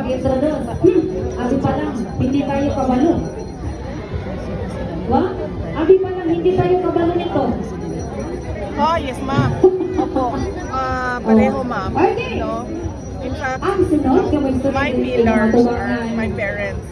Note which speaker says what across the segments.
Speaker 1: mag-intro doon. Abi pa lang, hindi tayo kabalo. Wa? Abi pa lang, hindi tayo kabalo nito.
Speaker 2: Oh, yes, ma'am. Opo. Pareho, ma'am.
Speaker 1: Okay.
Speaker 2: No? In fact,
Speaker 1: Ang sunod, kamay sunod.
Speaker 2: my pillars are my parents.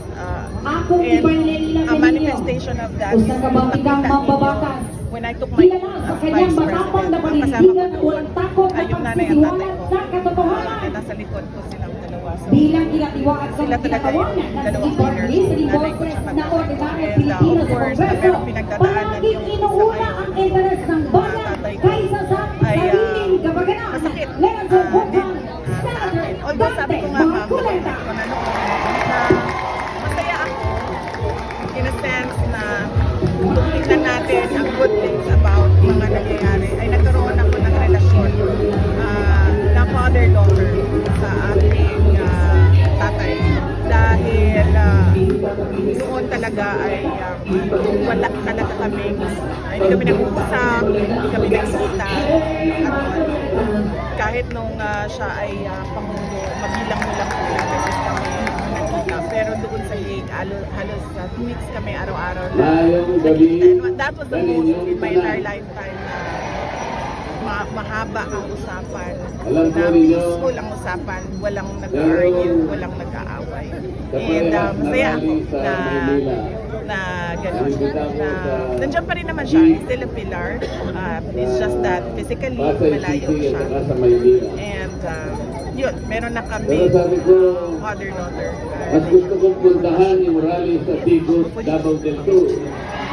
Speaker 1: Akong
Speaker 2: And
Speaker 1: ipailan
Speaker 2: a manifestation of that
Speaker 1: Usa ka bang
Speaker 2: nakita
Speaker 1: mambabatas?
Speaker 2: ninyo when I took my
Speaker 1: Kilala sa kanyang
Speaker 2: vice
Speaker 1: matapang na
Speaker 2: president. Ang kasama ko
Speaker 1: panindigan, walang takot na
Speaker 2: ay yung nanay at tatay
Speaker 1: pagsisiwalat
Speaker 2: ko.
Speaker 1: sa katotohanan.
Speaker 2: Nasa likod ko silang dalawa. So,
Speaker 1: Bilang kinatiwaan sa
Speaker 2: sila talaga
Speaker 1: kinatawanan
Speaker 2: yung
Speaker 1: ng
Speaker 2: dalawang
Speaker 1: Party
Speaker 2: pillars.
Speaker 1: sa
Speaker 2: Nanay ko
Speaker 1: boses
Speaker 2: tsaka
Speaker 1: na
Speaker 2: tatay ko.
Speaker 1: ordinaryo
Speaker 2: And
Speaker 1: Pilipino
Speaker 2: of
Speaker 1: sa
Speaker 2: course,
Speaker 1: Kongreso,
Speaker 2: meron pinagdadaanan
Speaker 1: palaging
Speaker 2: yung
Speaker 1: inuuna ang interes ng bayan
Speaker 2: tatay ko
Speaker 1: kaysa sa
Speaker 2: ay,
Speaker 1: sariling kapaganan.
Speaker 2: masakit.
Speaker 1: Let's vote
Speaker 2: Sa
Speaker 1: Senator
Speaker 2: akin. Although sabi
Speaker 1: Dante
Speaker 2: ko nga, ma'am,
Speaker 1: Marcoleta.
Speaker 2: ko na noon na masaya ako in a sense na tingnan natin ang good things about mga nangyayari. Ay nagkaroon ako ng relasyon na father-daughter sa aking tatay. Dahil noon talaga ay wala talaga kami. Hindi kami nag-uusap, hindi kami nagkita. Kahit nung siya ay pangulo, mabilang mo lang kung ilang beses kami nagkita. Pero doon sa Hague, halos 2 weeks kami araw-araw na nagkita. And that was the most in my entire lifetime na mahaba ang usapan, na peaceful ang usapan, walang nag-argue, walang nag-aaway. And masaya ako na gano'n. Nandiyan pa rin naman siya, he's still a pillar. It's just that physically malayo siya. And yun, meron na kami
Speaker 3: Pero sabi ko,
Speaker 2: father-daughter.
Speaker 3: mas gusto kong puntahan yung rally sa Tigos, Davao del Sur.